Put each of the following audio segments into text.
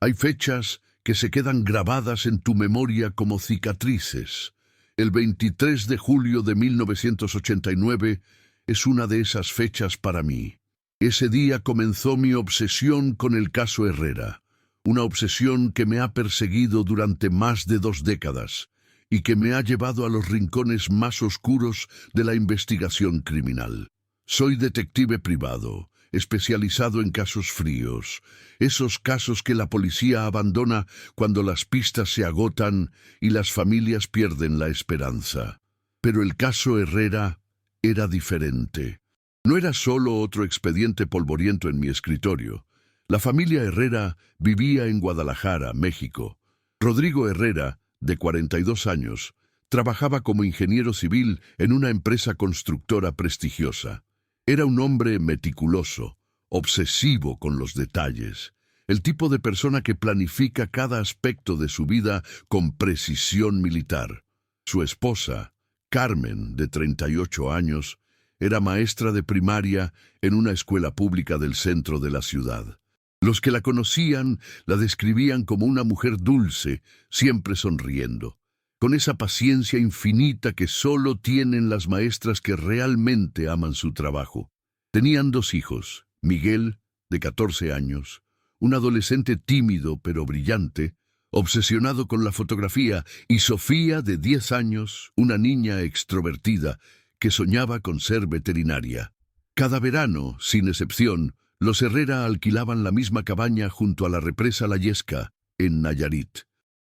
Hay fechas que se quedan grabadas en tu memoria como cicatrices. El 23 de julio de 1989 es una de esas fechas para mí. Ese día comenzó mi obsesión con el caso Herrera, una obsesión que me ha perseguido durante más de 2 décadas y que me ha llevado a los rincones más oscuros de la investigación criminal. Soy detective privado, especializado en casos fríos, esos casos que la policía abandona cuando las pistas se agotan y las familias pierden la esperanza. Pero el caso Herrera era diferente. No era solo otro expediente polvoriento en mi escritorio. La familia Herrera vivía en Guadalajara, México. Rodrigo Herrera, de 42 años, trabajaba como ingeniero civil en una empresa constructora prestigiosa. Era un hombre meticuloso, obsesivo con los detalles, el tipo de persona que planifica cada aspecto de su vida con precisión militar. Su esposa, Carmen, de 38 años, era maestra de primaria en una escuela pública del centro de la ciudad. Los que la conocían la describían como una mujer dulce, siempre sonriendo, con esa paciencia infinita que solo tienen las maestras que realmente aman su trabajo. Tenían 2 hijos, Miguel, de 14 años, un adolescente tímido pero brillante, obsesionado con la fotografía, y Sofía, de 10 años, una niña extrovertida que soñaba con ser veterinaria. Cada verano, sin excepción, los Herrera alquilaban la misma cabaña junto a la represa La Yesca, en Nayarit.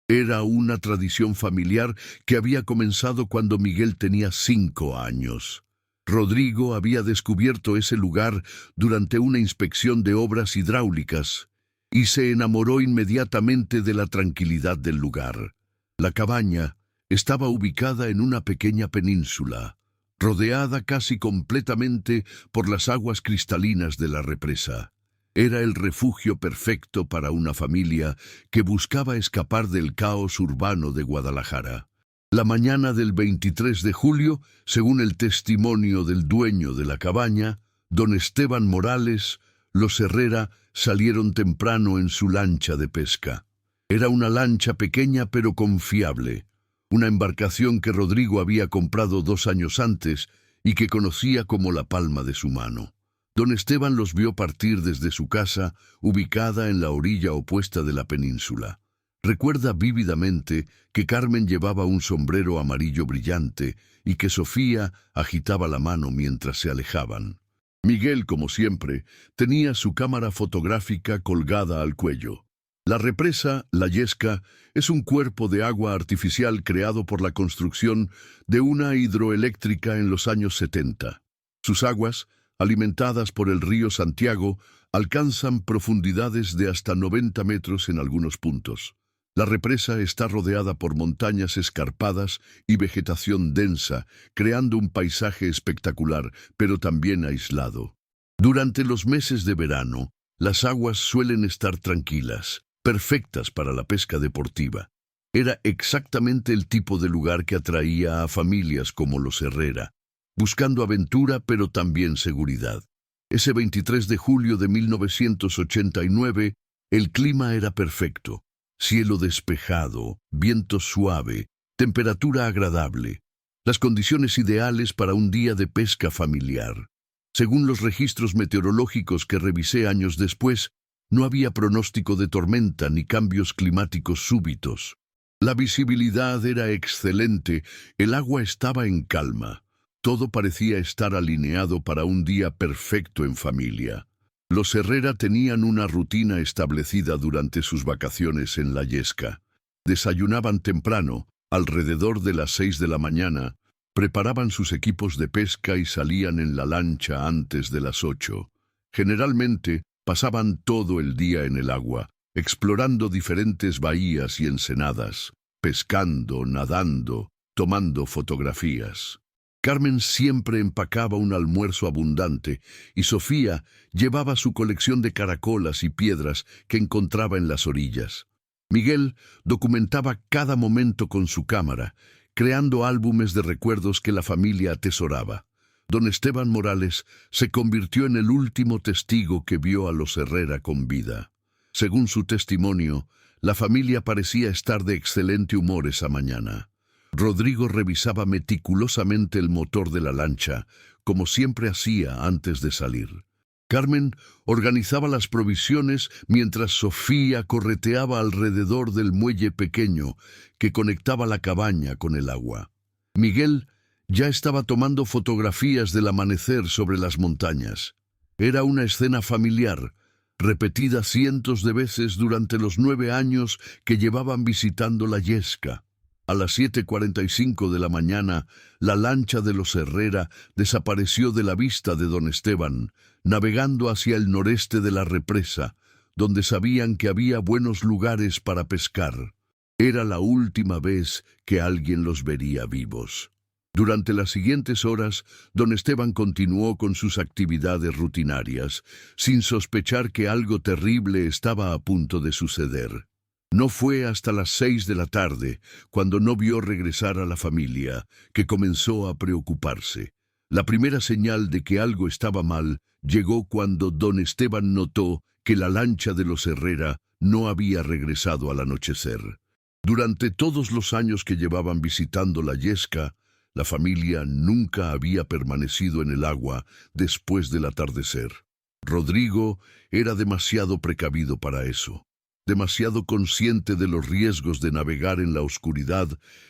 Era una tradición familiar que había comenzado cuando Miguel tenía 5 años. Rodrigo había descubierto ese lugar durante una inspección de obras hidráulicas y se enamoró inmediatamente de la tranquilidad del lugar. La cabaña estaba ubicada en una pequeña península, rodeada casi completamente por las aguas cristalinas de la represa. Era el refugio perfecto para una familia que buscaba escapar del caos urbano de Guadalajara. La mañana del 23 de julio, según el testimonio del dueño de la cabaña, don Esteban Morales, los Herrera salieron temprano en su lancha de pesca. Era una lancha pequeña pero confiable, una embarcación que Rodrigo había comprado 2 años antes y que conocía como la palma de su mano. Don Esteban los vio partir desde su casa, ubicada en la orilla opuesta de la península. Recuerda vívidamente que Carmen llevaba un sombrero amarillo brillante y que Sofía agitaba la mano mientras se alejaban. Miguel, como siempre, tenía su cámara fotográfica colgada al cuello. La represa La Yesca es un cuerpo de agua artificial creado por la construcción de una hidroeléctrica en los años 70. Sus aguas, alimentadas por el río Santiago, alcanzan profundidades de hasta 90 metros en algunos puntos. La represa está rodeada por montañas escarpadas y vegetación densa, creando un paisaje espectacular, pero también aislado. Durante los meses de verano, las aguas suelen estar tranquilas, perfectas para la pesca deportiva. Era exactamente el tipo de lugar que atraía a familias como los Herrera, buscando aventura pero también seguridad. Ese 23 de julio de 1989, el clima era perfecto. Cielo despejado, viento suave, temperatura agradable. Las condiciones ideales para un día de pesca familiar. Según los registros meteorológicos que revisé años después, no había pronóstico de tormenta ni cambios climáticos súbitos. La visibilidad era excelente, el agua estaba en calma. Todo parecía estar alineado para un día perfecto en familia. Los Herrera tenían una rutina establecida durante sus vacaciones en La Yesca. Desayunaban temprano, alrededor de las 6 de la mañana, preparaban sus equipos de pesca y salían en la lancha antes de las 8. Generalmente, pasaban todo el día en el agua, explorando diferentes bahías y ensenadas, pescando, nadando, tomando fotografías. Carmen siempre empacaba un almuerzo abundante y Sofía llevaba su colección de caracolas y piedras que encontraba en las orillas. Miguel documentaba cada momento con su cámara, creando álbumes de recuerdos que la familia atesoraba. Don Esteban Morales se convirtió en el último testigo que vio a los Herrera con vida. Según su testimonio, la familia parecía estar de excelente humor esa mañana. Rodrigo revisaba meticulosamente el motor de la lancha, como siempre hacía antes de salir. Carmen organizaba las provisiones mientras Sofía correteaba alrededor del muelle pequeño que conectaba la cabaña con el agua. Miguel ya estaba tomando fotografías del amanecer sobre las montañas. Era una escena familiar, repetida cientos de veces durante los 9 años que llevaban visitando la Yesca. A las 7:45 de la mañana, la lancha de los Herrera desapareció de la vista de don Esteban, navegando hacia el noreste de la represa, donde sabían que había buenos lugares para pescar. Era la última vez que alguien los vería vivos. Durante las siguientes horas, don Esteban continuó con sus actividades rutinarias, sin sospechar que algo terrible estaba a punto de suceder. No fue hasta las 6 de la tarde, cuando no vio regresar a la familia, que comenzó a preocuparse. La primera señal de que algo estaba mal llegó cuando don Esteban notó que la lancha de los Herrera no había regresado al anochecer. Durante todos los años que llevaban visitando la Yesca, la familia nunca había permanecido en el agua después del atardecer. Rodrigo era demasiado precavido para eso, demasiado consciente de los riesgos de navegar en la oscuridad,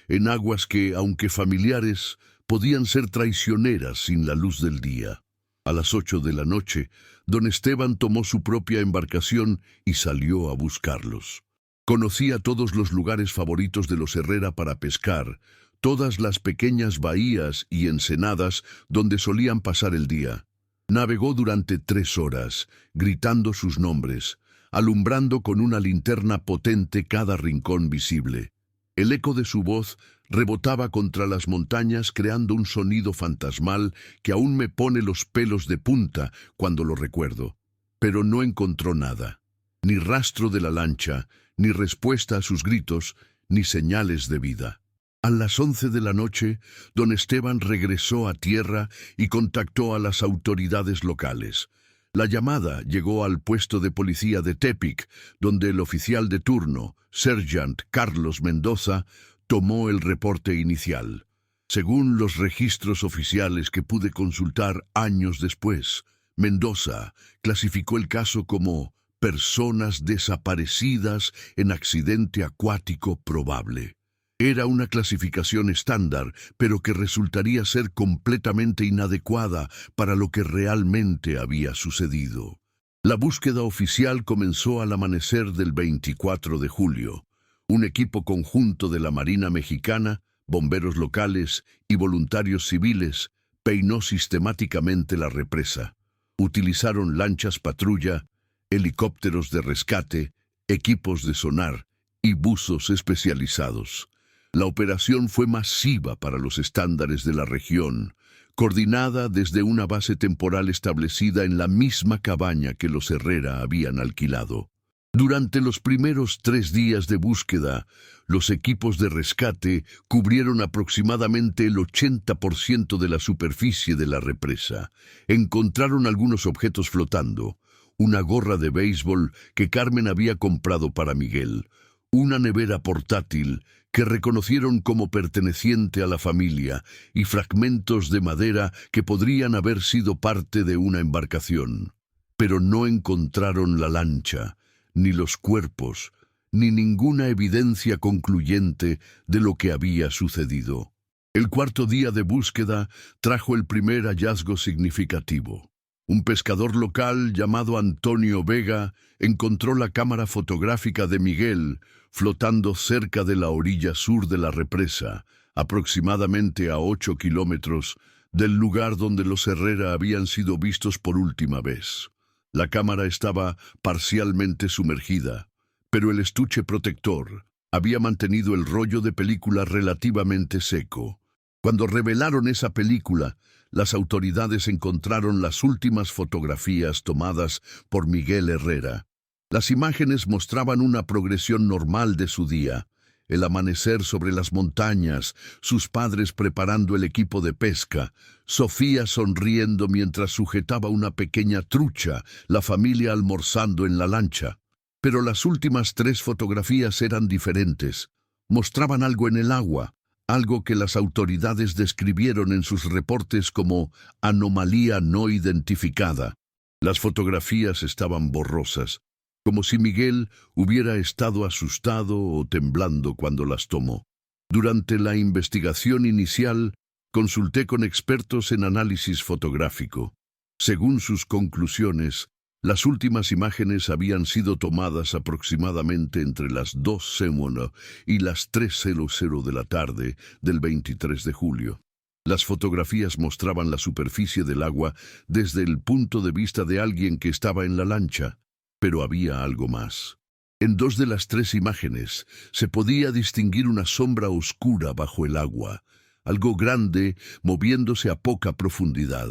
en aguas que, aunque familiares, podían ser traicioneras sin la luz del día. A las 8 de la noche, don Esteban tomó su propia embarcación y salió a buscarlos. Conocía todos los lugares favoritos de los Herrera para pescar, todas las pequeñas bahías y ensenadas donde solían pasar el día. Navegó durante 3 horas, gritando sus nombres, alumbrando con una linterna potente cada rincón visible. El eco de su voz rebotaba contra las montañas creando un sonido fantasmal que aún me pone los pelos de punta cuando lo recuerdo. Pero no encontró nada, ni rastro de la lancha, ni respuesta a sus gritos, ni señales de vida. A las 11 de la noche, don Esteban regresó a tierra y contactó a las autoridades locales. La llamada llegó al puesto de policía de Tepic, donde el oficial de turno, Sergeant Carlos Mendoza, tomó el reporte inicial. Según los registros oficiales que pude consultar años después, Mendoza clasificó el caso como personas desaparecidas en accidente acuático probable. Era una clasificación estándar, pero que resultaría ser completamente inadecuada para lo que realmente había sucedido. La búsqueda oficial comenzó al amanecer del 24 de julio. Un equipo conjunto de la Marina Mexicana, bomberos locales y voluntarios civiles peinó sistemáticamente la represa. Utilizaron lanchas patrulla, helicópteros de rescate, equipos de sonar y buzos especializados. La operación fue masiva para los estándares de la región, coordinada desde una base temporal establecida en la misma cabaña que los Herrera habían alquilado. Durante los primeros 3 días de búsqueda, los equipos de rescate cubrieron aproximadamente el 80% de la superficie de la represa. Encontraron algunos objetos flotando, una gorra de béisbol que Carmen había comprado para Miguel, una nevera portátil que reconocieron como perteneciente a la familia y fragmentos de madera que podrían haber sido parte de una embarcación. Pero no encontraron la lancha, ni los cuerpos, ni ninguna evidencia concluyente de lo que había sucedido. El 4.º día de búsqueda trajo el primer hallazgo significativo. Un pescador local llamado Antonio Vega encontró la cámara fotográfica de Miguel flotando cerca de la orilla sur de la represa, aproximadamente a 8 kilómetros del lugar donde los Herrera habían sido vistos por última vez. La cámara estaba parcialmente sumergida, pero el estuche protector había mantenido el rollo de película relativamente seco. Cuando revelaron esa película, las autoridades encontraron las últimas fotografías tomadas por Miguel Herrera. Las imágenes mostraban una progresión normal de su día: el amanecer sobre las montañas, sus padres preparando el equipo de pesca, Sofía sonriendo mientras sujetaba una pequeña trucha, la familia almorzando en la lancha. Pero las últimas 3 fotografías eran diferentes. Mostraban algo en el agua, algo que las autoridades describieron en sus reportes como anomalía no identificada. Las fotografías estaban borrosas, como si Miguel hubiera estado asustado o temblando cuando las tomó. Durante la investigación inicial, consulté con expertos en análisis fotográfico. Según sus conclusiones, las últimas imágenes habían sido tomadas aproximadamente entre las 2:00 y las 3:00 de la tarde del 23 de julio. Las fotografías mostraban la superficie del agua desde el punto de vista de alguien que estaba en la lancha, pero había algo más. En 2 de las 3 imágenes se podía distinguir una sombra oscura bajo el agua, algo grande moviéndose a poca profundidad.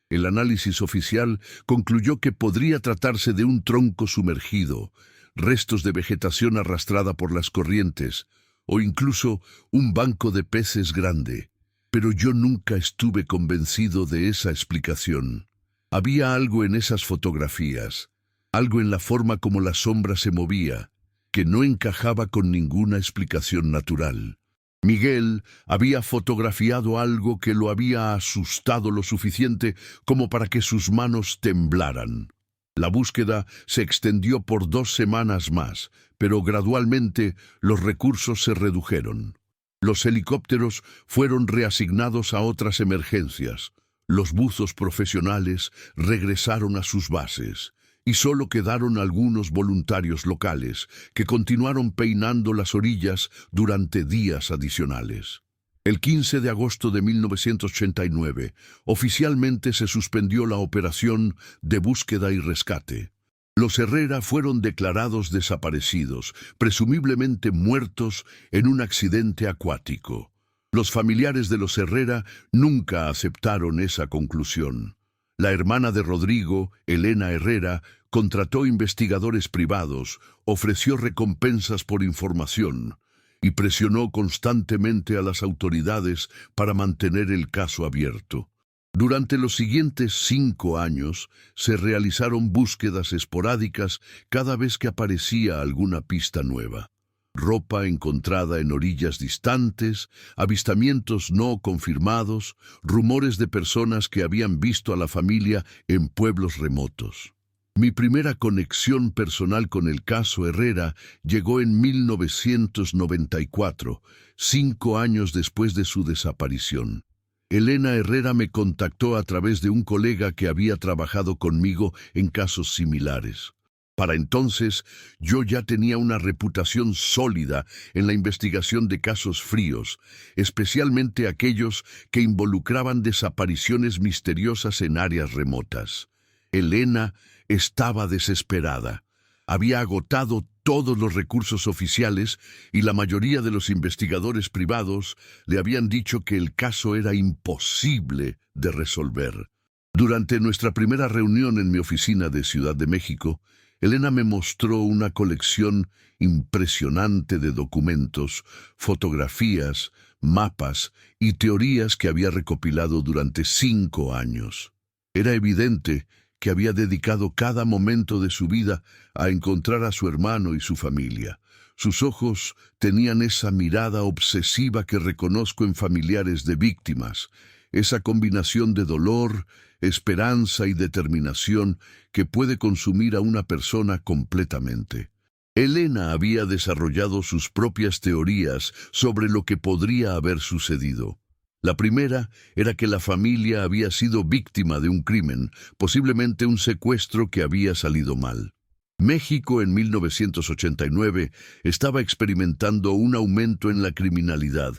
El análisis oficial concluyó que podría tratarse de un tronco sumergido, restos de vegetación arrastrada por las corrientes, o incluso un banco de peces grande. Pero yo nunca estuve convencido de esa explicación. Había algo en esas fotografías, algo en la forma como la sombra se movía, que no encajaba con ninguna explicación natural. Miguel había fotografiado algo que lo había asustado lo suficiente como para que sus manos temblaran. La búsqueda se extendió por 2 semanas más, pero gradualmente los recursos se redujeron. Los helicópteros fueron reasignados a otras emergencias. Los buzos profesionales regresaron a sus bases. Y solo quedaron algunos voluntarios locales que continuaron peinando las orillas durante días adicionales. El 15 de agosto de 1989, oficialmente se suspendió la operación de búsqueda y rescate. Los Herrera fueron declarados desaparecidos, presumiblemente muertos en un accidente acuático. Los familiares de los Herrera nunca aceptaron esa conclusión. La hermana de Rodrigo, Elena Herrera, contrató investigadores privados, ofreció recompensas por información y presionó constantemente a las autoridades para mantener el caso abierto. Durante los siguientes 5 años se realizaron búsquedas esporádicas cada vez que aparecía alguna pista nueva. Ropa encontrada en orillas distantes, avistamientos no confirmados, rumores de personas que habían visto a la familia en pueblos remotos. Mi primera conexión personal con el caso Herrera llegó en 1994, 5 años después de su desaparición. Elena Herrera me contactó a través de un colega que había trabajado conmigo en casos similares. Para entonces, yo ya tenía una reputación sólida en la investigación de casos fríos, especialmente aquellos que involucraban desapariciones misteriosas en áreas remotas. Elena estaba desesperada. Había agotado todos los recursos oficiales y la mayoría de los investigadores privados le habían dicho que el caso era imposible de resolver. Durante nuestra primera reunión en mi oficina de Ciudad de México, Elena me mostró una colección impresionante de documentos, fotografías, mapas y teorías que había recopilado durante 5 años. Era evidente que había dedicado cada momento de su vida a encontrar a su hermano y su familia. Sus ojos tenían esa mirada obsesiva que reconozco en familiares de víctimas, esa combinación de dolor, esperanza y determinación que puede consumir a una persona completamente. Elena había desarrollado sus propias teorías sobre lo que podría haber sucedido. La primera era que la familia había sido víctima de un crimen, posiblemente un secuestro que había salido mal. México en 1989 estaba experimentando un aumento en la criminalidad,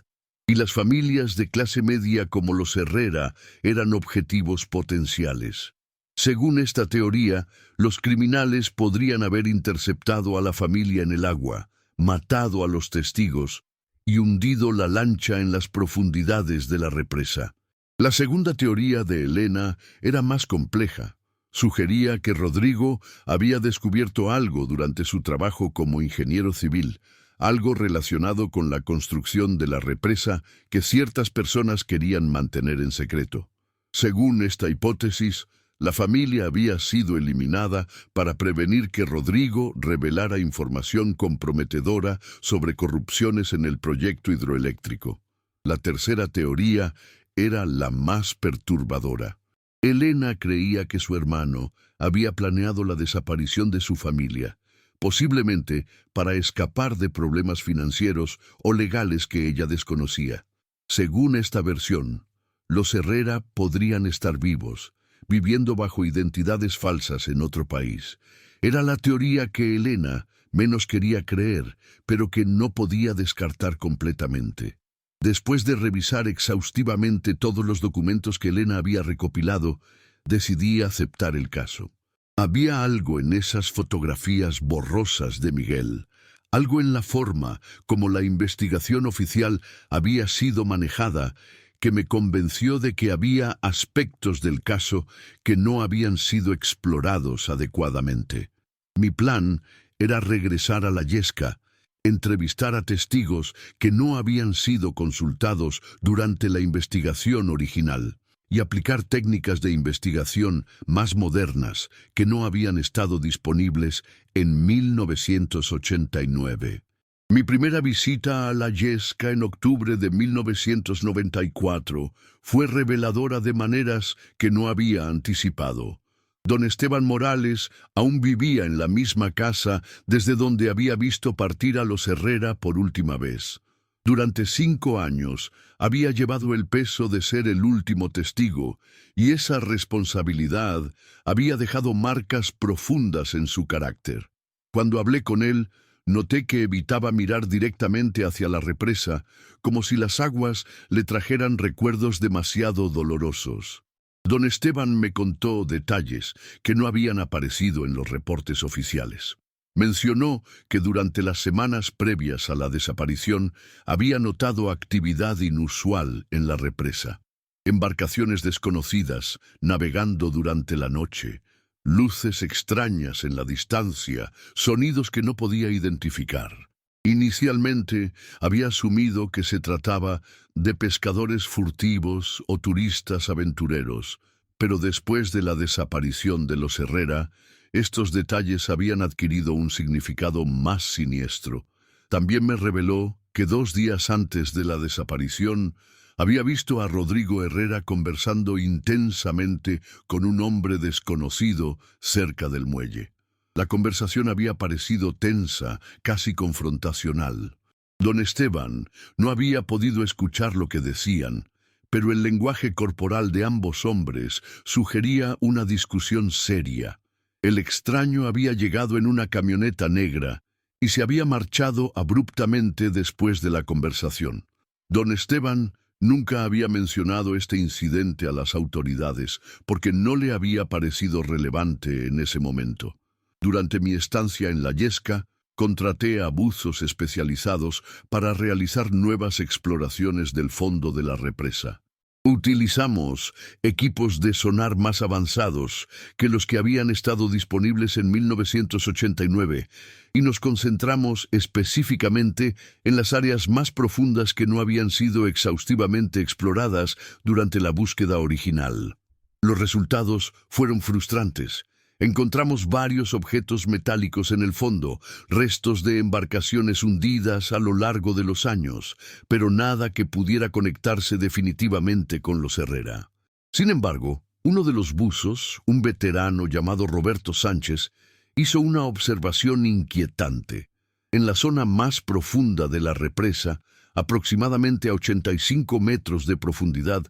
y las familias de clase media como los Herrera eran objetivos potenciales. Según esta teoría, los criminales podrían haber interceptado a la familia en el agua, matado a los testigos y hundido la lancha en las profundidades de la represa. La segunda teoría de Elena era más compleja. Sugería que Rodrigo había descubierto algo durante su trabajo como ingeniero civil, algo relacionado con la construcción de la represa que ciertas personas querían mantener en secreto. Según esta hipótesis, La familia había sido eliminada para prevenir que Rodrigo revelara información comprometedora sobre corrupciones en el proyecto hidroeléctrico. La tercera teoría era la más perturbadora. Elena creía que su hermano había planeado la desaparición de su familia, posiblemente para escapar de problemas financieros o legales que ella desconocía. Según esta versión, los Herrera podrían estar vivos, viviendo bajo identidades falsas en otro país. Era la teoría que Elena menos quería creer, pero que no podía descartar completamente. Después de revisar exhaustivamente todos los documentos que Elena había recopilado, decidí aceptar el caso. Había algo en esas fotografías borrosas de Miguel, algo en la forma como la investigación oficial había sido manejada, que me convenció de que había aspectos del caso que no habían sido explorados adecuadamente. Mi plan era regresar a la Yesca, entrevistar a testigos que no habían sido consultados durante la investigación original y aplicar técnicas de investigación más modernas que no habían estado disponibles en 1989. Mi primera visita a la Yesca en octubre de 1994 fue reveladora de maneras que no había anticipado. Don Esteban Morales aún vivía en la misma casa desde donde había visto partir a los Herrera por última vez. Durante 5 años había llevado el peso de ser el último testigo, y esa responsabilidad había dejado marcas profundas en su carácter. Cuando hablé con él, noté que evitaba mirar directamente hacia la represa, como si las aguas le trajeran recuerdos demasiado dolorosos. Don Esteban me contó detalles que no habían aparecido en los reportes oficiales. Mencionó que durante las semanas previas a la desaparición había notado actividad inusual en la represa. Embarcaciones desconocidas navegando durante la noche, luces extrañas en la distancia, sonidos que no podía identificar. Inicialmente había asumido que se trataba de pescadores furtivos o turistas aventureros, pero después de la desaparición de los Herrera, estos detalles habían adquirido un significado más siniestro. También me reveló que 2 días antes de la desaparición había visto a Rodrigo Herrera conversando intensamente con un hombre desconocido cerca del muelle. La conversación había parecido tensa, casi confrontacional. Don Esteban no había podido escuchar lo que decían, pero el lenguaje corporal de ambos hombres sugería una discusión seria. El extraño había llegado en una camioneta negra y se había marchado abruptamente después de la conversación. Don Esteban nunca había mencionado este incidente a las autoridades porque no le había parecido relevante en ese momento. Durante mi estancia en la Yesca, contraté a buzos especializados para realizar nuevas exploraciones del fondo de la represa. Utilizamos equipos de sonar más avanzados que los que habían estado disponibles en 1989 y nos concentramos específicamente en las áreas más profundas que no habían sido exhaustivamente exploradas durante la búsqueda original. Los resultados fueron frustrantes. Encontramos varios objetos metálicos en el fondo, restos de embarcaciones hundidas a lo largo de los años, pero nada que pudiera conectarse definitivamente con los Herrera. Sin embargo, uno de los buzos, un veterano llamado Roberto Sánchez, hizo una observación inquietante. En la zona más profunda de la represa, aproximadamente a 85 metros de profundidad,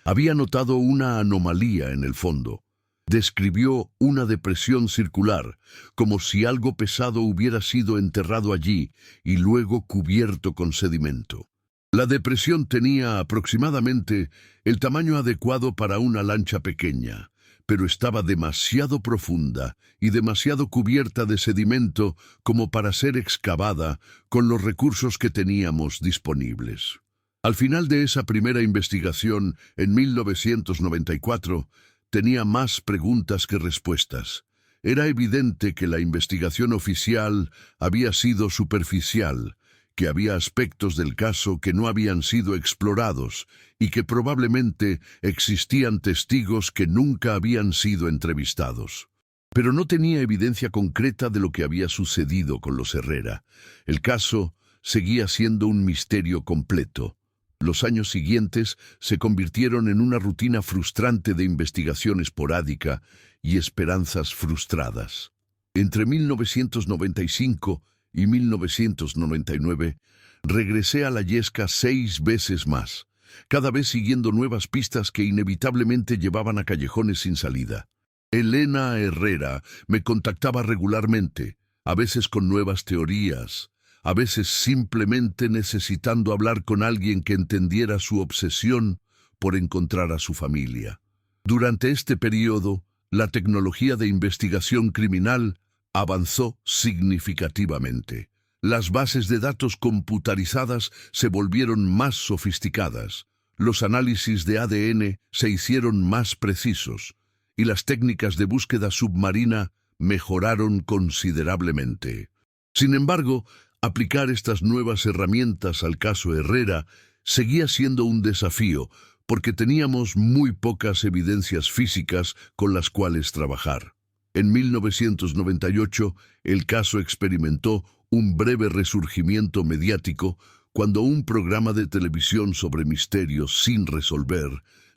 había notado una anomalía en el fondo. Describió una depresión circular, como si algo pesado hubiera sido enterrado allí y luego cubierto con sedimento. La depresión tenía aproximadamente el tamaño adecuado para una lancha pequeña, pero estaba demasiado profunda y demasiado cubierta de sedimento como para ser excavada con los recursos que teníamos disponibles. Al final de esa primera investigación, en 1994, tenía más preguntas que respuestas. Era evidente que la investigación oficial había sido superficial, que había aspectos del caso que no habían sido explorados y que probablemente existían testigos que nunca habían sido entrevistados. Pero no tenía evidencia concreta de lo que había sucedido con los Herrera. El caso seguía siendo un misterio completo. Los años siguientes se convirtieron en una rutina frustrante de investigación esporádica y esperanzas frustradas. Entre 1995 y 1999, regresé a la Yesca 6 veces más, cada vez siguiendo nuevas pistas que inevitablemente llevaban a callejones sin salida. Elena Herrera me contactaba regularmente, a veces con nuevas teorías, a veces simplemente necesitando hablar con alguien que entendiera su obsesión por encontrar a su familia. Durante este periodo, la tecnología de investigación criminal avanzó significativamente. Las bases de datos computarizadas se volvieron más sofisticadas, los análisis de ADN se hicieron más precisos y las técnicas de búsqueda submarina mejoraron considerablemente. Sin embargo, aplicar estas nuevas herramientas al caso Herrera seguía siendo un desafío porque teníamos muy pocas evidencias físicas con las cuales trabajar. En 1998, el caso experimentó un breve resurgimiento mediático cuando un programa de televisión sobre misterios sin resolver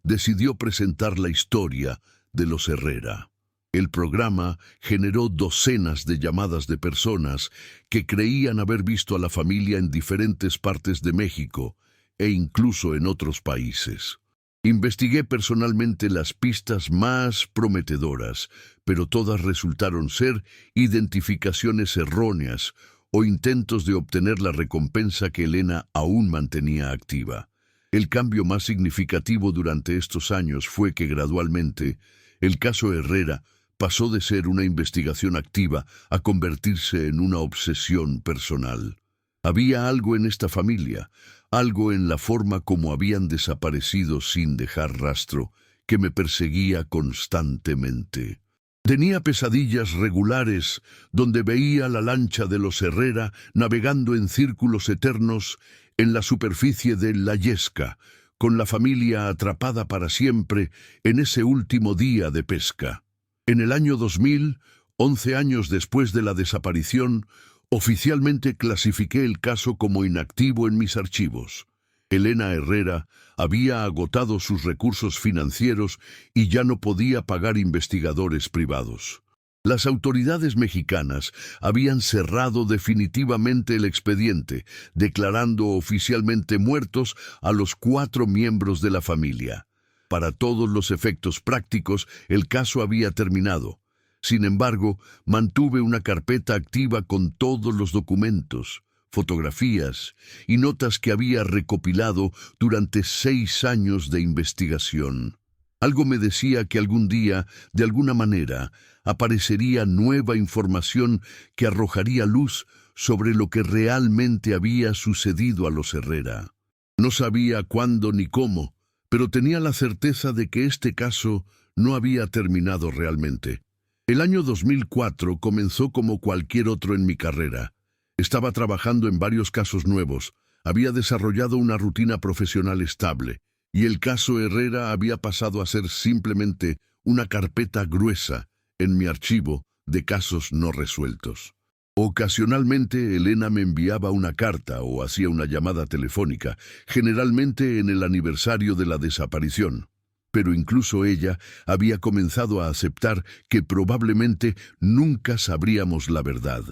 decidió presentar la historia de los Herrera. El programa generó docenas de llamadas de personas que creían haber visto a la familia en diferentes partes de México e incluso en otros países. Investigué personalmente las pistas más prometedoras, pero todas resultaron ser identificaciones erróneas o intentos de obtener la recompensa que Elena aún mantenía activa. El cambio más significativo durante estos años fue que gradualmente el caso Herrera pasó de ser una investigación activa a convertirse en una obsesión personal. Había algo en esta familia, algo en la forma como habían desaparecido sin dejar rastro, que me perseguía constantemente. Tenía pesadillas regulares donde veía la lancha de los Herrera navegando en círculos eternos en la superficie de la Yesca, con la familia atrapada para siempre en ese último día de pesca. En el año 2000, 11 años después de la desaparición, oficialmente clasifiqué el caso como inactivo en mis archivos. Elena Herrera había agotado sus recursos financieros y ya no podía pagar investigadores privados. Las autoridades mexicanas habían cerrado definitivamente el expediente, declarando oficialmente muertos a los 4 miembros de la familia. Para todos los efectos prácticos, el caso había terminado. Sin embargo, mantuve una carpeta activa con todos los documentos, fotografías y notas que había recopilado durante 6 años de investigación. Algo me decía que algún día, de alguna manera, aparecería nueva información que arrojaría luz sobre lo que realmente había sucedido a los Herrera. No sabía cuándo ni cómo, pero tenía la certeza de que este caso no había terminado realmente. El año 2004 comenzó como cualquier otro en mi carrera. Estaba trabajando en varios casos nuevos, había desarrollado una rutina profesional estable, y el caso Herrera había pasado a ser simplemente una carpeta gruesa en mi archivo de casos no resueltos. Ocasionalmente, Elena me enviaba una carta o hacía una llamada telefónica, generalmente en el aniversario de la desaparición. Pero incluso ella había comenzado a aceptar que probablemente nunca sabríamos la verdad.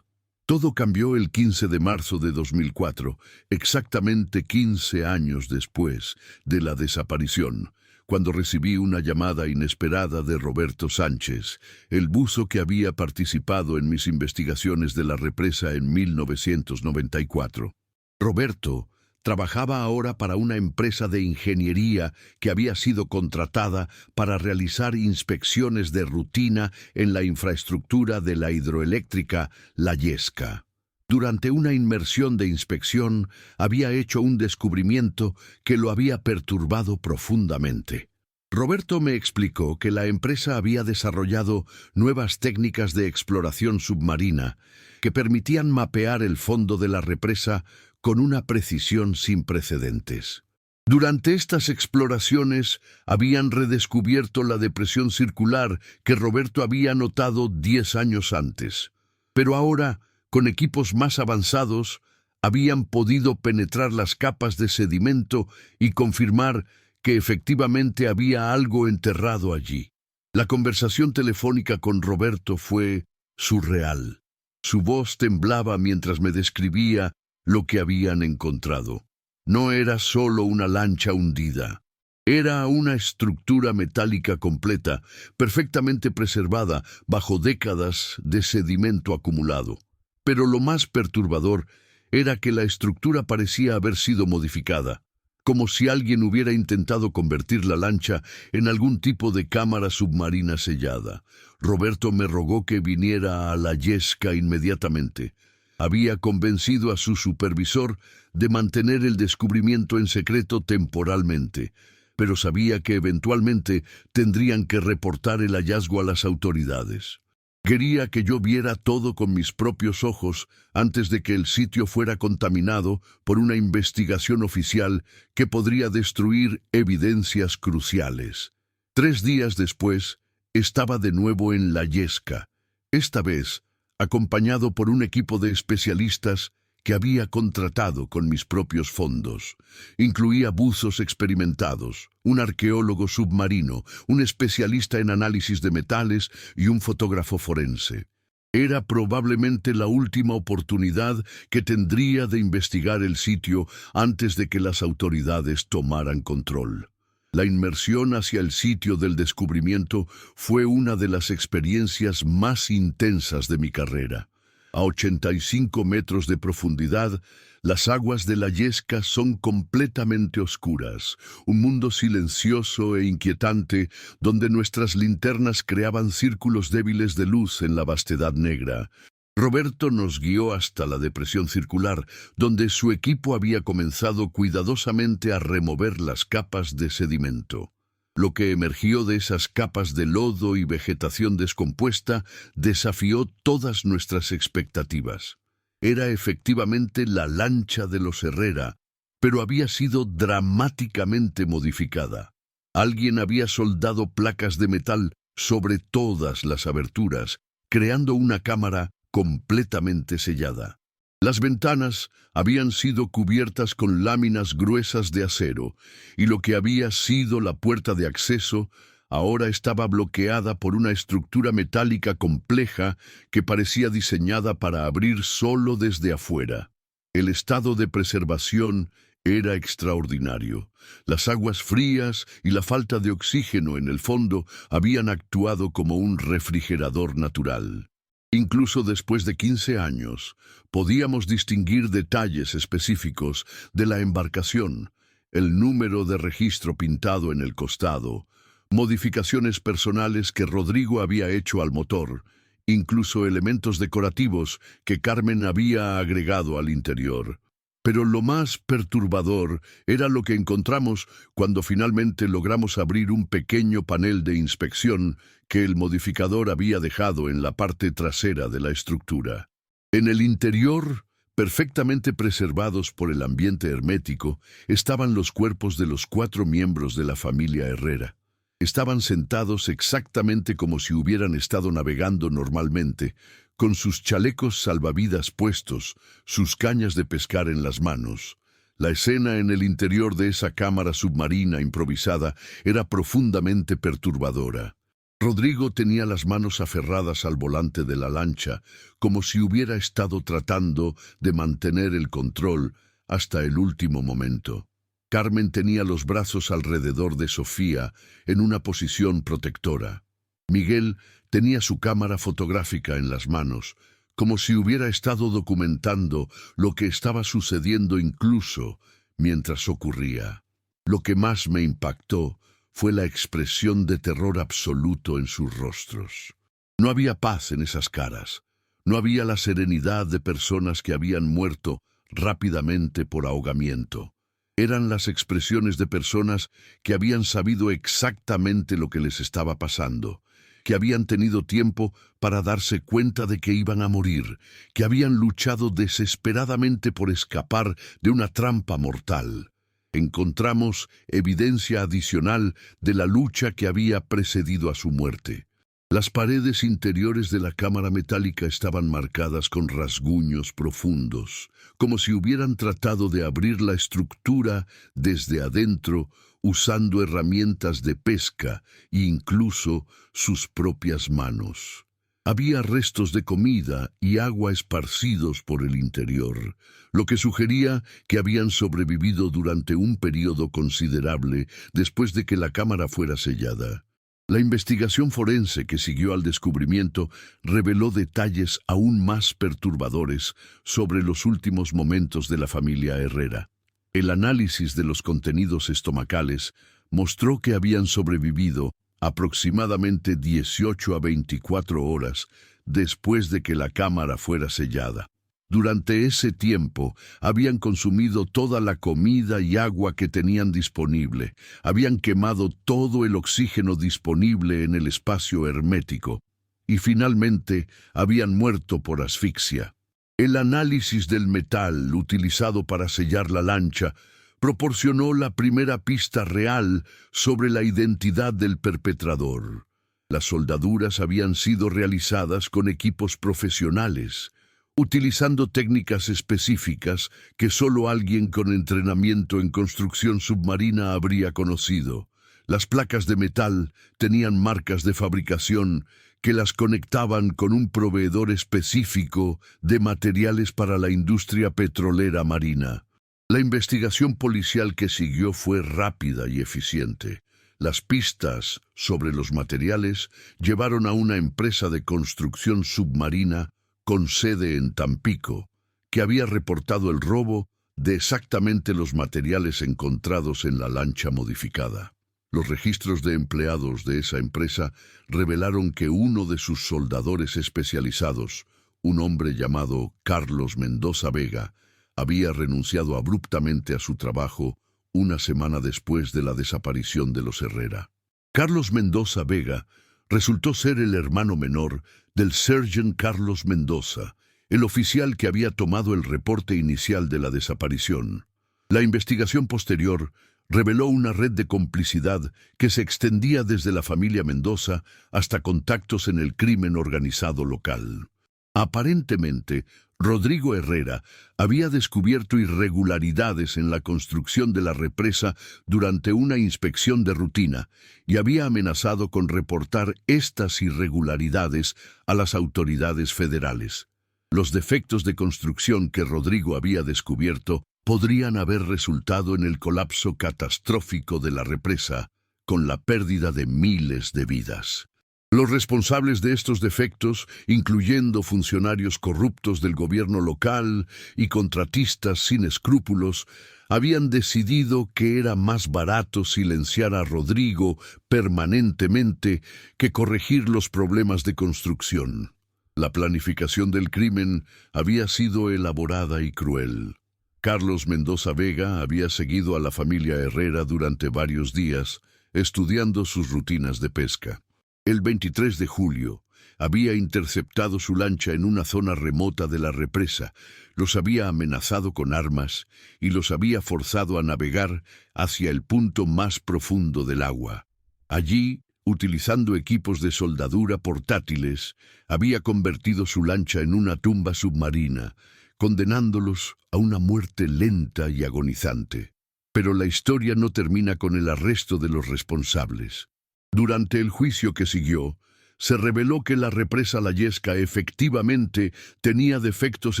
Todo cambió el 15 de marzo de 2004, exactamente 15 años después de la desaparición, cuando recibí una llamada inesperada de Roberto Sánchez, el buzo que había participado en mis investigaciones de la represa en 1994. Roberto trabajaba ahora para una empresa de ingeniería que había sido contratada para realizar inspecciones de rutina en la infraestructura de la hidroeléctrica La Yesca. Durante una inmersión de inspección, había hecho un descubrimiento que lo había perturbado profundamente. Roberto me explicó que la empresa había desarrollado nuevas técnicas de exploración submarina que permitían mapear el fondo de la represa con una precisión sin precedentes. Durante estas exploraciones habían redescubierto la depresión circular que Roberto había notado 10 años antes. Pero ahora, con equipos más avanzados, habían podido penetrar las capas de sedimento y confirmar que efectivamente había algo enterrado allí. La conversación telefónica con Roberto fue surreal. Su voz temblaba mientras me describía lo que habían encontrado. No era solo una lancha hundida. Era una estructura metálica completa, perfectamente preservada bajo décadas de sedimento acumulado. Pero lo más perturbador era que la estructura parecía haber sido modificada, como si alguien hubiera intentado convertir la lancha en algún tipo de cámara submarina sellada. Roberto me rogó que viniera a la Yesca inmediatamente. Había convencido a su supervisor de mantener el descubrimiento en secreto temporalmente, pero sabía que eventualmente tendrían que reportar el hallazgo a las autoridades. Quería que yo viera todo con mis propios ojos antes de que el sitio fuera contaminado por una investigación oficial que podría destruir evidencias cruciales. 3 días después, estaba de nuevo en la Yesca, esta vez acompañado por un equipo de especialistas que había contratado con mis propios fondos. Incluía buzos experimentados, un arqueólogo submarino, un especialista en análisis de metales y un fotógrafo forense. Era probablemente la última oportunidad que tendría de investigar el sitio antes de que las autoridades tomaran control. La inmersión hacia el sitio del descubrimiento fue una de las experiencias más intensas de mi carrera. A 85 metros de profundidad, las aguas de la Yesca son completamente oscuras, un mundo silencioso e inquietante donde nuestras linternas creaban círculos débiles de luz en la vastedad negra. Roberto nos guió hasta la depresión circular, donde su equipo había comenzado cuidadosamente a remover las capas de sedimento. Lo que emergió de esas capas de lodo y vegetación descompuesta desafió todas nuestras expectativas. Era efectivamente la lancha de los Herrera, pero había sido dramáticamente modificada. Alguien había soldado placas de metal sobre todas las aberturas, creando una cámara completamente sellada. Las ventanas habían sido cubiertas con láminas gruesas de acero, y lo que había sido la puerta de acceso ahora estaba bloqueada por una estructura metálica compleja que parecía diseñada para abrir solo desde afuera. El estado de preservación era extraordinario. Las aguas frías y la falta de oxígeno en el fondo habían actuado como un refrigerador natural. Incluso después de 15 años, podíamos distinguir detalles específicos de la embarcación, el número de registro pintado en el costado, modificaciones personales que Rodrigo había hecho al motor, incluso elementos decorativos que Carmen había agregado al interior. Pero lo más perturbador era lo que encontramos cuando finalmente logramos abrir un pequeño panel de inspección que el modificador había dejado en la parte trasera de la estructura. En el interior, perfectamente preservados por el ambiente hermético, estaban los cuerpos de los 4 miembros de la familia Herrera. Estaban sentados exactamente como si hubieran estado navegando normalmente, con sus chalecos salvavidas puestos, sus cañas de pescar en las manos. La escena en el interior de esa cámara submarina improvisada era profundamente perturbadora. Rodrigo tenía las manos aferradas al volante de la lancha, como si hubiera estado tratando de mantener el control hasta el último momento. Carmen tenía los brazos alrededor de Sofía en una posición protectora. Miguel tenía su cámara fotográfica en las manos, como si hubiera estado documentando lo que estaba sucediendo incluso mientras ocurría. Lo que más me impactó fue la expresión de terror absoluto en sus rostros. No había paz en esas caras. No había la serenidad de personas que habían muerto rápidamente por ahogamiento. Eran las expresiones de personas que habían sabido exactamente lo que les estaba pasando, que habían tenido tiempo para darse cuenta de que iban a morir, que habían luchado desesperadamente por escapar de una trampa mortal. Encontramos evidencia adicional de la lucha que había precedido a su muerte. Las paredes interiores de la cámara metálica estaban marcadas con rasguños profundos, como si hubieran tratado de abrir la estructura desde adentro usando herramientas de pesca e incluso sus propias manos. Había restos de comida y agua esparcidos por el interior, lo que sugería que habían sobrevivido durante un periodo considerable después de que la cámara fuera sellada. La investigación forense que siguió al descubrimiento reveló detalles aún más perturbadores sobre los últimos momentos de la familia Herrera. El análisis de los contenidos estomacales mostró que habían sobrevivido aproximadamente 18 a 24 horas después de que la cámara fuera sellada. Durante ese tiempo habían consumido toda la comida y agua que tenían disponible, habían quemado todo el oxígeno disponible en el espacio hermético y finalmente habían muerto por asfixia. El análisis del metal utilizado para sellar la lancha proporcionó la primera pista real sobre la identidad del perpetrador. Las soldaduras habían sido realizadas con equipos profesionales, utilizando técnicas específicas que solo alguien con entrenamiento en construcción submarina habría conocido. Las placas de metal tenían marcas de fabricación que las conectaban con un proveedor específico de materiales para la industria petrolera marina. La investigación policial que siguió fue rápida y eficiente. Las pistas sobre los materiales llevaron a una empresa de construcción submarina con sede en Tampico, que había reportado el robo de exactamente los materiales encontrados en la lancha modificada. Los registros de empleados de esa empresa revelaron que uno de sus soldadores especializados, un hombre llamado Carlos Mendoza Vega, había renunciado abruptamente a su trabajo una semana después de la desaparición de los Herrera. Carlos Mendoza Vega resultó ser el hermano menor del Sergeant Carlos Mendoza, el oficial que había tomado el reporte inicial de la desaparición. La investigación posterior reveló una red de complicidad que se extendía desde la familia Mendoza hasta contactos en el crimen organizado local. Aparentemente, Rodrigo Herrera había descubierto irregularidades en la construcción de la represa durante una inspección de rutina y había amenazado con reportar estas irregularidades a las autoridades federales. Los defectos de construcción que Rodrigo había descubierto podrían haber resultado en el colapso catastrófico de la represa, con la pérdida de miles de vidas. Los responsables de estos defectos, incluyendo funcionarios corruptos del gobierno local y contratistas sin escrúpulos, habían decidido que era más barato silenciar a Rodrigo permanentemente que corregir los problemas de construcción. La planificación del crimen había sido elaborada y cruel. Carlos Mendoza Vega había seguido a la familia Herrera durante varios días, estudiando sus rutinas de pesca. El 23 de julio, había interceptado su lancha en una zona remota de la represa, los había amenazado con armas y los había forzado a navegar hacia el punto más profundo del agua. Allí, utilizando equipos de soldadura portátiles, había convertido su lancha en una tumba submarina, condenándolos a una muerte lenta y agonizante. Pero la historia no termina con el arresto de los responsables. Durante el juicio que siguió, se reveló que la represa La Yesca efectivamente tenía defectos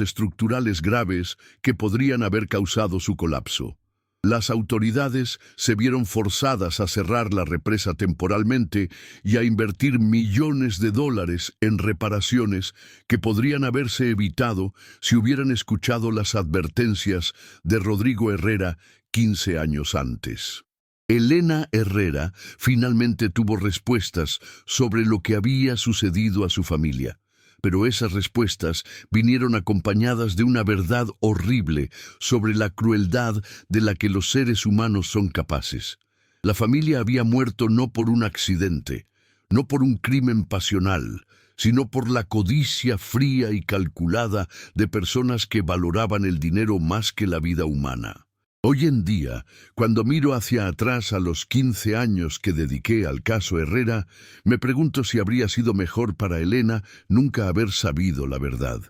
estructurales graves que podrían haber causado su colapso. Las autoridades se vieron forzadas a cerrar la represa temporalmente y a invertir millones de dólares en reparaciones que podrían haberse evitado si hubieran escuchado las advertencias de Rodrigo Herrera 15 años antes. Elena Herrera finalmente tuvo respuestas sobre lo que había sucedido a su familia, pero esas respuestas vinieron acompañadas de una verdad horrible sobre la crueldad de la que los seres humanos son capaces. La familia había muerto no por un accidente, no por un crimen pasional, sino por la codicia fría y calculada de personas que valoraban el dinero más que la vida humana. Hoy en día, cuando miro hacia atrás a los 15 años que dediqué al caso Herrera, me pregunto si habría sido mejor para Elena nunca haber sabido la verdad.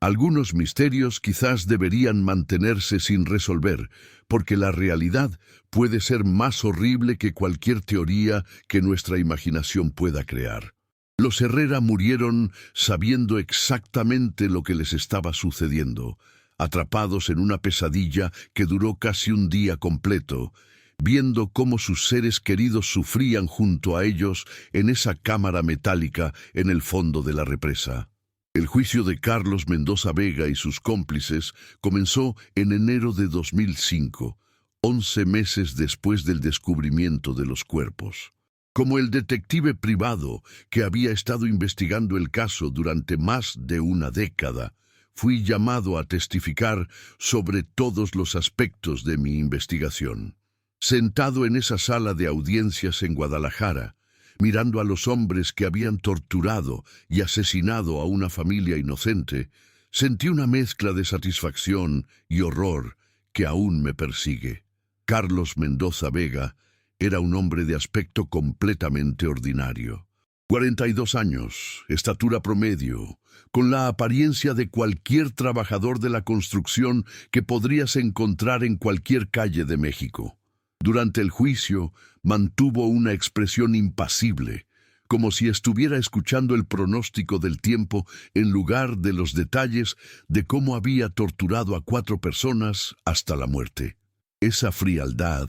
Algunos misterios quizás deberían mantenerse sin resolver, porque la realidad puede ser más horrible que cualquier teoría que nuestra imaginación pueda crear. Los Herrera murieron sabiendo exactamente lo que les estaba sucediendo, atrapados en una pesadilla que duró casi un día completo, viendo cómo sus seres queridos sufrían junto a ellos en esa cámara metálica en el fondo de la represa. El juicio de Carlos Mendoza Vega y sus cómplices comenzó en enero de 2005, 11 meses después del descubrimiento de los cuerpos. Como el detective privado que había estado investigando el caso durante más de una década, fui llamado a testificar sobre todos los aspectos de mi investigación. Sentado en esa sala de audiencias en Guadalajara, mirando a los hombres que habían torturado y asesinado a una familia inocente, sentí una mezcla de satisfacción y horror que aún me persigue. Carlos Mendoza Vega era un hombre de aspecto completamente ordinario. 42 años, estatura promedio, con la apariencia de cualquier trabajador de la construcción que podrías encontrar en cualquier calle de México. Durante el juicio, mantuvo una expresión impasible, como si estuviera escuchando el pronóstico del tiempo en lugar de los detalles de cómo había torturado a 4 personas hasta la muerte. Esa frialdad,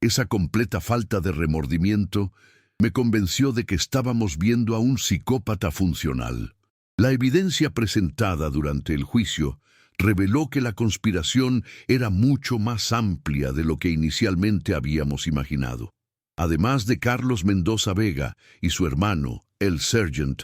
esa completa falta de remordimiento, me convenció de que estábamos viendo a un psicópata funcional. La evidencia presentada durante el juicio reveló que la conspiración era mucho más amplia de lo que inicialmente habíamos imaginado. Además de Carlos Mendoza Vega y su hermano, el Sergeant,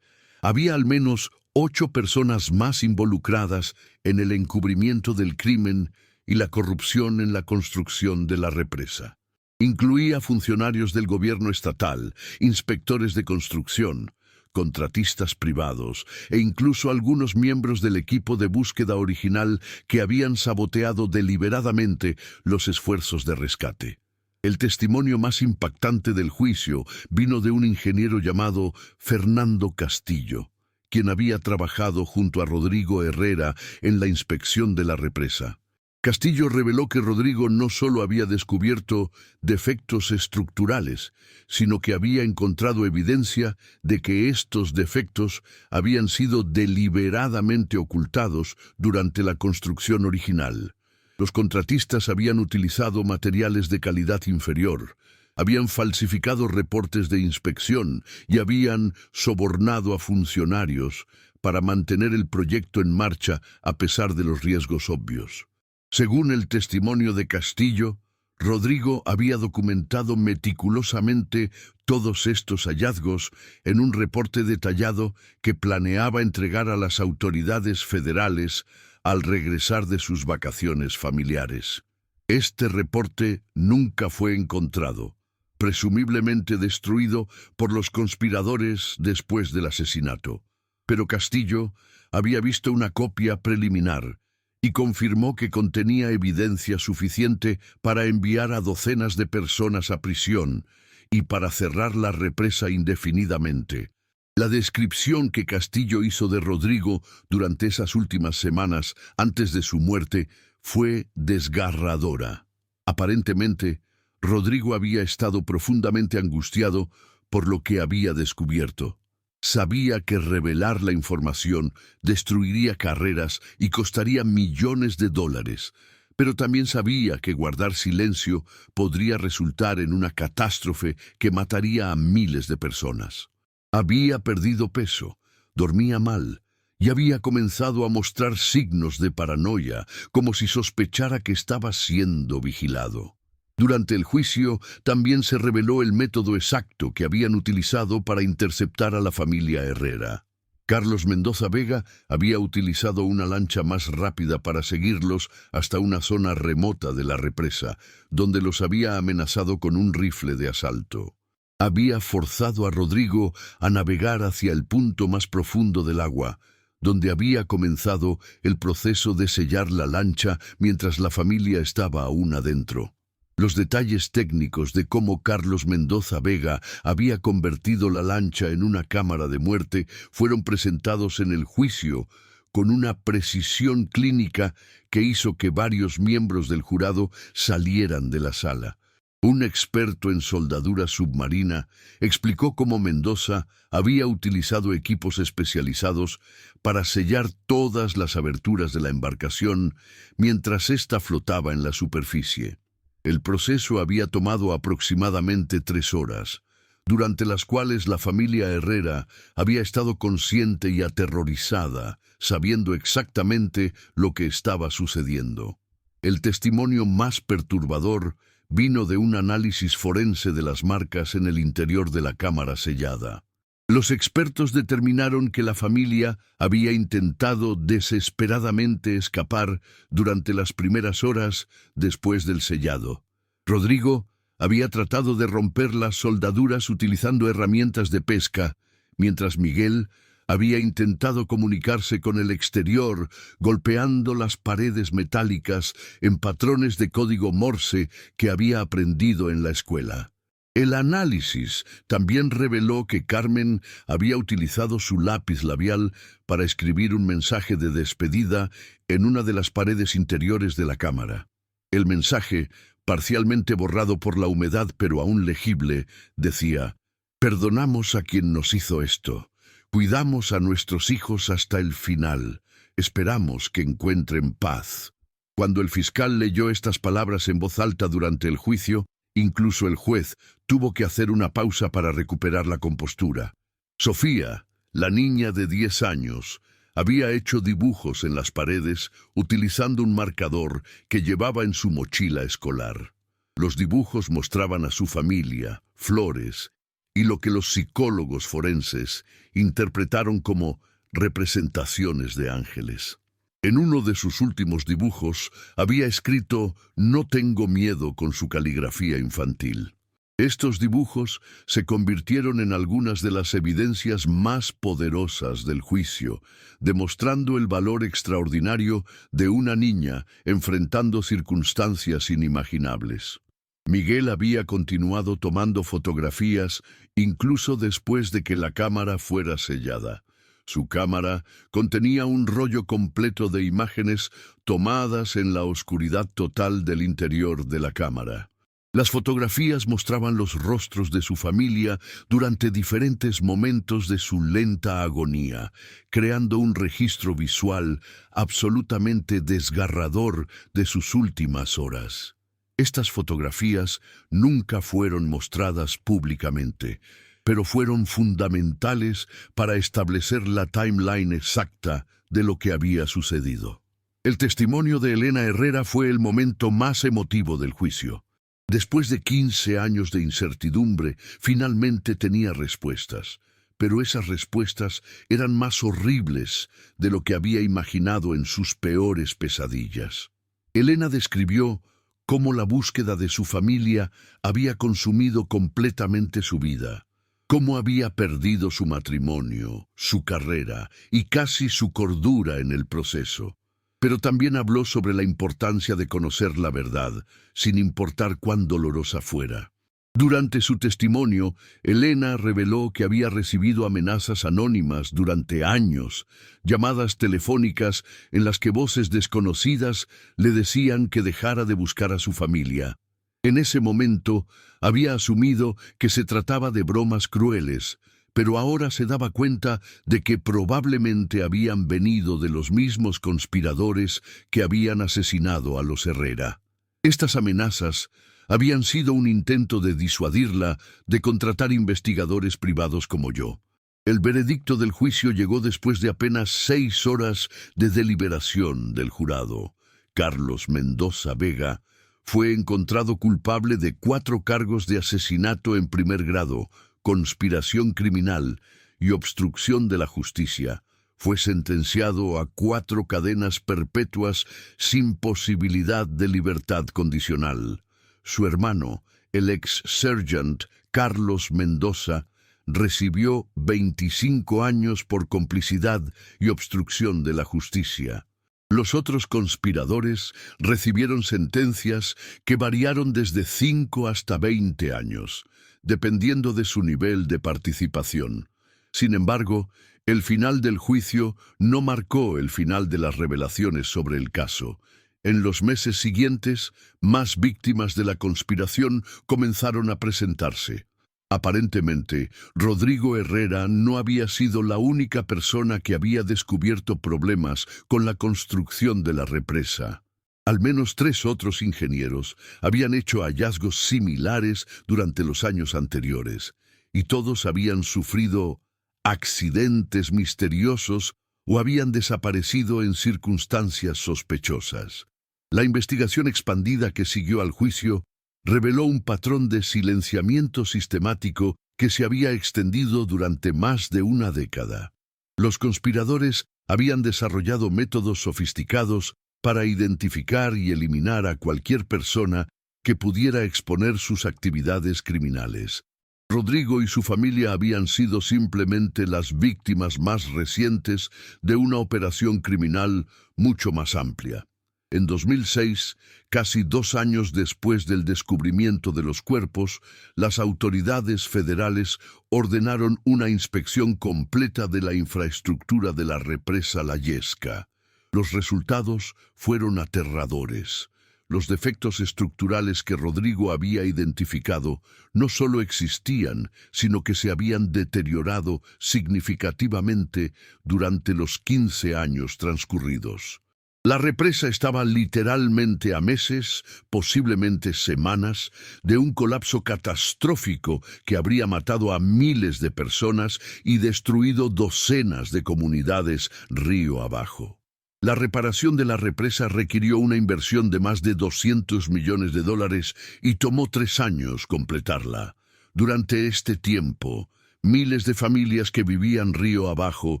había al menos 8 personas más involucradas en el encubrimiento del crimen y la corrupción en la construcción de la represa. Incluía funcionarios del gobierno estatal, inspectores de construcción, contratistas privados e incluso algunos miembros del equipo de búsqueda original que habían saboteado deliberadamente los esfuerzos de rescate. El testimonio más impactante del juicio vino de un ingeniero llamado Fernando Castillo, quien había trabajado junto a Rodrigo Herrera en la inspección de la represa. Castillo reveló que Rodrigo no solo había descubierto defectos estructurales, sino que había encontrado evidencia de que estos defectos habían sido deliberadamente ocultados durante la construcción original. Los contratistas habían utilizado materiales de calidad inferior, habían falsificado reportes de inspección y habían sobornado a funcionarios para mantener el proyecto en marcha a pesar de los riesgos obvios. Según el testimonio de Castillo, Rodrigo había documentado meticulosamente todos estos hallazgos en un reporte detallado que planeaba entregar a las autoridades federales al regresar de sus vacaciones familiares. Este reporte nunca fue encontrado, presumiblemente destruido por los conspiradores después del asesinato. Pero Castillo había visto una copia preliminar y confirmó que contenía evidencia suficiente para enviar a docenas de personas a prisión y para cerrar la represa indefinidamente. La descripción que Castillo hizo de Rodrigo durante esas últimas semanas antes de su muerte fue desgarradora. Aparentemente, Rodrigo había estado profundamente angustiado por lo que había descubierto. Sabía que revelar la información destruiría carreras y costaría millones de dólares, pero también sabía que guardar silencio podría resultar en una catástrofe que mataría a miles de personas. Había perdido peso, dormía mal y había comenzado a mostrar signos de paranoia, como si sospechara que estaba siendo vigilado. Durante el juicio también se reveló el método exacto que habían utilizado para interceptar a la familia Herrera. Carlos Mendoza Vega había utilizado una lancha más rápida para seguirlos hasta una zona remota de la represa, donde los había amenazado con un rifle de asalto. Había forzado a Rodrigo a navegar hacia el punto más profundo del agua, donde había comenzado el proceso de sellar la lancha mientras la familia estaba aún adentro. Los detalles técnicos de cómo Carlos Mendoza Vega había convertido la lancha en una cámara de muerte fueron presentados en el juicio con una precisión clínica que hizo que varios miembros del jurado salieran de la sala. Un experto en soldadura submarina explicó cómo Mendoza había utilizado equipos especializados para sellar todas las aberturas de la embarcación mientras ésta flotaba en la superficie. El proceso había tomado aproximadamente 3 horas, durante las cuales la familia Herrera había estado consciente y aterrorizada, sabiendo exactamente lo que estaba sucediendo. El testimonio más perturbador vino de un análisis forense de las marcas en el interior de la cámara sellada. Los expertos determinaron que la familia había intentado desesperadamente escapar durante las primeras horas después del sellado. Rodrigo había tratado de romper las soldaduras utilizando herramientas de pesca, mientras Miguel había intentado comunicarse con el exterior, golpeando las paredes metálicas en patrones de código Morse que había aprendido en la escuela. El análisis también reveló que Carmen había utilizado su lápiz labial para escribir un mensaje de despedida en una de las paredes interiores de la cámara. El mensaje, parcialmente borrado por la humedad pero aún legible, decía: «Perdonamos a quien nos hizo esto. Cuidamos a nuestros hijos hasta el final. Esperamos que encuentren paz». Cuando el fiscal leyó estas palabras en voz alta durante el juicio, incluso el juez tuvo que hacer una pausa para recuperar la compostura. Sofía, la niña de 10 años, había hecho dibujos en las paredes utilizando un marcador que llevaba en su mochila escolar. Los dibujos mostraban a su familia, flores, y lo que los psicólogos forenses interpretaron como representaciones de ángeles. En uno de sus últimos dibujos había escrito «No tengo miedo» con su caligrafía infantil. Estos dibujos se convirtieron en algunas de las evidencias más poderosas del juicio, demostrando el valor extraordinario de una niña enfrentando circunstancias inimaginables. Miguel había continuado tomando fotografías incluso después de que la cámara fuera sellada. Su cámara contenía un rollo completo de imágenes tomadas en la oscuridad total del interior de la cámara. Las fotografías mostraban los rostros de su familia durante diferentes momentos de su lenta agonía, creando un registro visual absolutamente desgarrador de sus últimas horas. Estas fotografías nunca fueron mostradas públicamente, pero fueron fundamentales para establecer la timeline exacta de lo que había sucedido. El testimonio de Elena Herrera fue el momento más emotivo del juicio. Después de 15 años de incertidumbre, finalmente tenía respuestas, pero esas respuestas eran más horribles de lo que había imaginado en sus peores pesadillas. Elena describió cómo la búsqueda de su familia había consumido completamente su vida, cómo había perdido su matrimonio, su carrera y casi su cordura en el proceso. Pero también habló sobre la importancia de conocer la verdad, sin importar cuán dolorosa fuera. Durante su testimonio, Elena reveló que había recibido amenazas anónimas durante años, llamadas telefónicas en las que voces desconocidas le decían que dejara de buscar a su familia. En ese momento, había asumido que se trataba de bromas crueles, pero ahora se daba cuenta de que probablemente habían venido de los mismos conspiradores que habían asesinado a los Herrera. Estas amenazas habían sido un intento de disuadirla de contratar investigadores privados como yo. El veredicto del juicio llegó después de apenas 6 horas de deliberación del jurado. Carlos Mendoza Vega fue encontrado culpable de 4 cargos de asesinato en primer grado, conspiración criminal y obstrucción de la justicia. Fue sentenciado a 4 cadenas perpetuas sin posibilidad de libertad condicional. Su hermano, el ex-sergeant Carlos Mendoza, recibió 25 años por complicidad y obstrucción de la justicia. Los otros conspiradores recibieron sentencias que variaron desde 5 hasta 20 años, dependiendo de su nivel de participación. Sin embargo, el final del juicio no marcó el final de las revelaciones sobre el caso. En los meses siguientes, más víctimas de la conspiración comenzaron a presentarse. Aparentemente, Rodrigo Herrera no había sido la única persona que había descubierto problemas con la construcción de la represa. Al menos 3 otros ingenieros habían hecho hallazgos similares durante los años anteriores, y todos habían sufrido accidentes misteriosos o habían desaparecido en circunstancias sospechosas. La investigación expandida que siguió al juicio reveló un patrón de silenciamiento sistemático que se había extendido durante más de una década. Los conspiradores habían desarrollado métodos sofisticados para identificar y eliminar a cualquier persona que pudiera exponer sus actividades criminales. Rodrigo y su familia habían sido simplemente las víctimas más recientes de una operación criminal mucho más amplia. En 2006, casi 2 años después del descubrimiento de los cuerpos, las autoridades federales ordenaron una inspección completa de la infraestructura de la represa La Yesca. Los resultados fueron aterradores. Los defectos estructurales que Rodrigo había identificado no solo existían, sino que se habían deteriorado significativamente durante los 15 años transcurridos. La represa estaba literalmente a meses, posiblemente semanas, de un colapso catastrófico que habría matado a miles de personas y destruido docenas de comunidades río abajo. La reparación de la represa requirió una inversión de más de $200 millones y tomó 3 años completarla. Durante este tiempo, miles de familias que vivían río abajo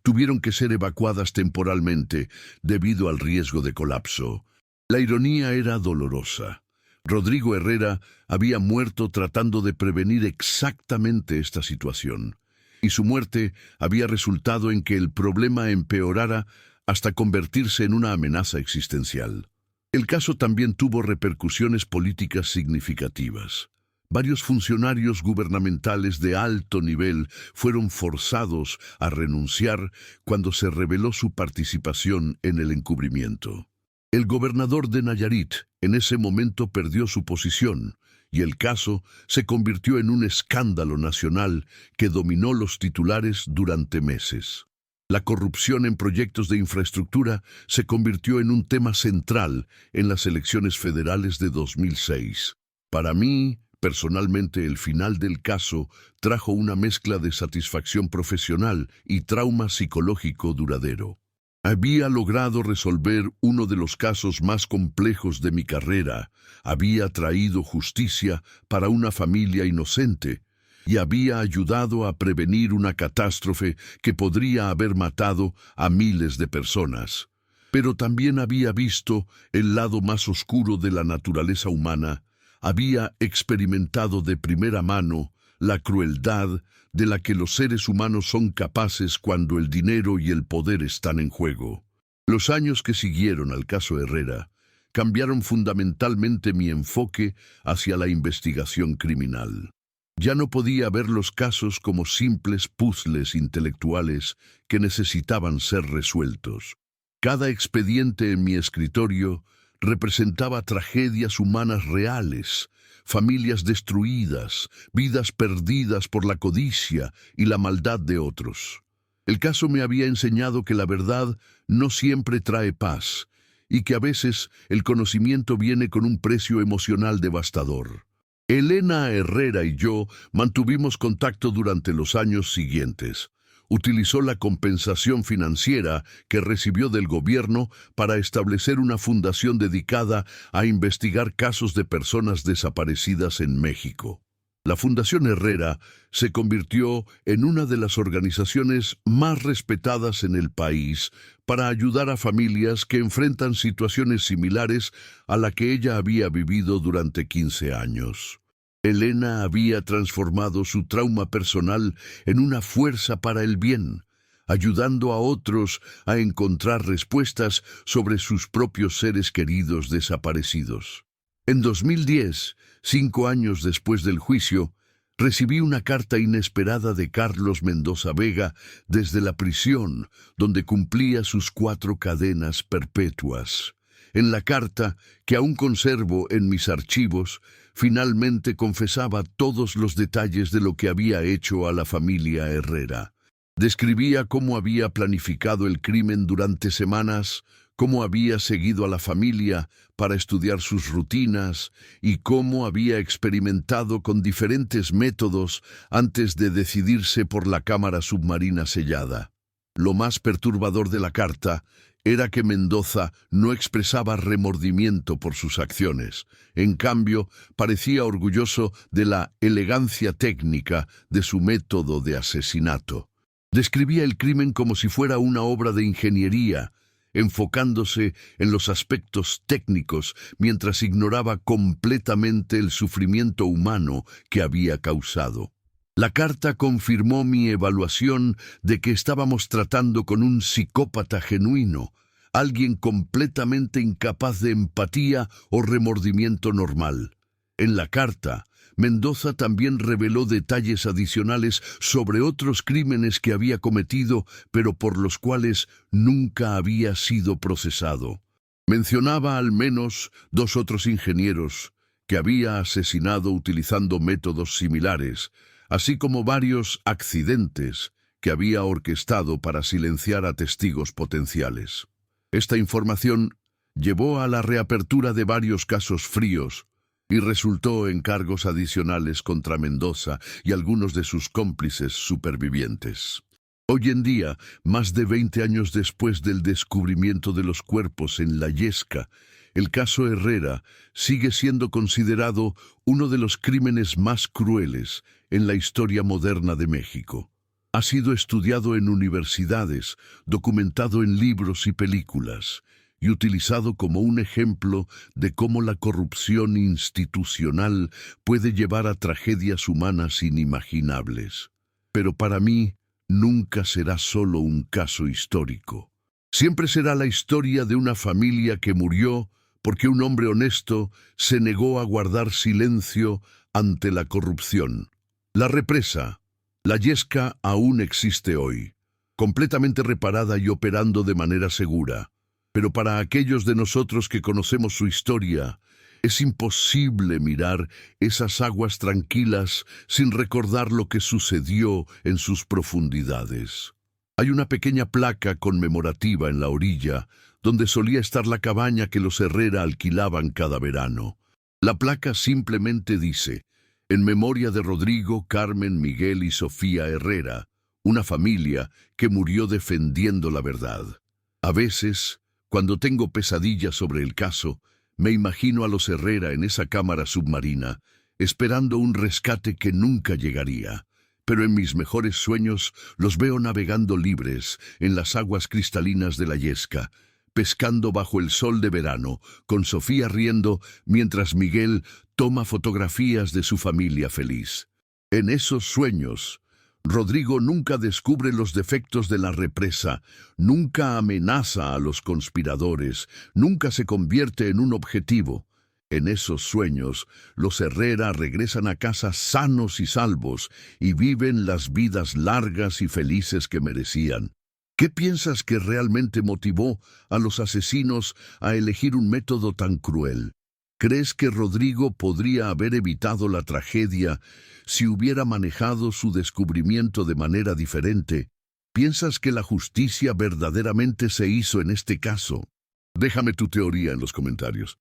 tuvieron que ser evacuadas temporalmente debido al riesgo de colapso. La ironía era dolorosa. Rodrigo Herrera había muerto tratando de prevenir exactamente esta situación, y su muerte había resultado en que el problema empeorara hasta convertirse en una amenaza existencial. El caso también tuvo repercusiones políticas significativas. Varios funcionarios gubernamentales de alto nivel fueron forzados a renunciar cuando se reveló su participación en el encubrimiento. El gobernador de Nayarit en ese momento perdió su posición y el caso se convirtió en un escándalo nacional que dominó los titulares durante meses. La corrupción en proyectos de infraestructura se convirtió en un tema central en las elecciones federales de 2006. Para mí, personalmente, el final del caso trajo una mezcla de satisfacción profesional y trauma psicológico duradero. Había logrado resolver uno de los casos más complejos de mi carrera, había traído justicia para una familia inocente y había ayudado a prevenir una catástrofe que podría haber matado a miles de personas. Pero también había visto el lado más oscuro de la naturaleza humana. Había experimentado de primera mano la crueldad de la que los seres humanos son capaces cuando el dinero y el poder están en juego. Los años que siguieron al caso Herrera cambiaron fundamentalmente mi enfoque hacia la investigación criminal. Ya no podía ver los casos como simples puzzles intelectuales que necesitaban ser resueltos. Cada expediente en mi escritorio representaba tragedias humanas reales, familias destruidas, vidas perdidas por la codicia y la maldad de otros. El caso me había enseñado que la verdad no siempre trae paz y que a veces el conocimiento viene con un precio emocional devastador. Elena Herrera y yo mantuvimos contacto durante los años siguientes. Utilizó la compensación financiera que recibió del gobierno para establecer una fundación dedicada a investigar casos de personas desaparecidas en México. La Fundación Herrera se convirtió en una de las organizaciones más respetadas en el país para ayudar a familias que enfrentan situaciones similares a la que ella había vivido durante 15 años. Elena había transformado su trauma personal en una fuerza para el bien, ayudando a otros a encontrar respuestas sobre sus propios seres queridos desaparecidos. En 2010, 5 años después del juicio, recibí una carta inesperada de Carlos Mendoza Vega desde la prisión, donde cumplía sus 4 cadenas perpetuas. En la carta, que aún conservo en mis archivos, finalmente confesaba todos los detalles de lo que había hecho a la familia Herrera. Describía cómo había planificado el crimen durante semanas, cómo había seguido a la familia para estudiar sus rutinas y cómo había experimentado con diferentes métodos antes de decidirse por la cámara submarina sellada. Lo más perturbador de la carta era que Mendoza no expresaba remordimiento por sus acciones. En cambio, parecía orgulloso de la elegancia técnica de su método de asesinato. Describía el crimen como si fuera una obra de ingeniería, enfocándose en los aspectos técnicos mientras ignoraba completamente el sufrimiento humano que había causado. La carta confirmó mi evaluación de que estábamos tratando con un psicópata genuino, alguien completamente incapaz de empatía o remordimiento normal. En la carta, Mendoza también reveló detalles adicionales sobre otros crímenes que había cometido, pero por los cuales nunca había sido procesado. Mencionaba al menos 2 otros ingenieros que había asesinado utilizando métodos similares, así como varios accidentes que había orquestado para silenciar a testigos potenciales. Esta información llevó a la reapertura de varios casos fríos y resultó en cargos adicionales contra Mendoza y algunos de sus cómplices supervivientes. Hoy en día, más de 20 años después del descubrimiento de los cuerpos en La Yesca, el caso Herrera sigue siendo considerado uno de los crímenes más crueles en la historia moderna de México. Ha sido estudiado en universidades, documentado en libros y películas, y utilizado como un ejemplo de cómo la corrupción institucional puede llevar a tragedias humanas inimaginables. Pero para mí, nunca será solo un caso histórico. Siempre será la historia de una familia que murió porque un hombre honesto se negó a guardar silencio ante la corrupción. La represa, La Yesca, aún existe hoy, completamente reparada y operando de manera segura. Pero para aquellos de nosotros que conocemos su historia, es imposible mirar esas aguas tranquilas sin recordar lo que sucedió en sus profundidades. Hay una pequeña placa conmemorativa en la orilla, donde solía estar la cabaña que los Herrera alquilaban cada verano. La placa simplemente dice: en memoria de Rodrigo, Carmen, Miguel y Sofía Herrera, una familia que murió defendiendo la verdad. A veces, cuando tengo pesadillas sobre el caso, me imagino a los Herrera en esa cámara submarina, esperando un rescate que nunca llegaría. Pero en mis mejores sueños los veo navegando libres en las aguas cristalinas de La Yesca, pescando bajo el sol de verano, con Sofía riendo, mientras Miguel toma fotografías de su familia feliz. En esos sueños, Rodrigo nunca descubre los defectos de la represa, nunca amenaza a los conspiradores, nunca se convierte en un objetivo. En esos sueños, los Herrera regresan a casa sanos y salvos y viven las vidas largas y felices que merecían. ¿Qué piensas que realmente motivó a los asesinos a elegir un método tan cruel? ¿Crees que Rodrigo podría haber evitado la tragedia si hubiera manejado su descubrimiento de manera diferente? ¿Piensas que la justicia verdaderamente se hizo en este caso? Déjame tu teoría en los comentarios.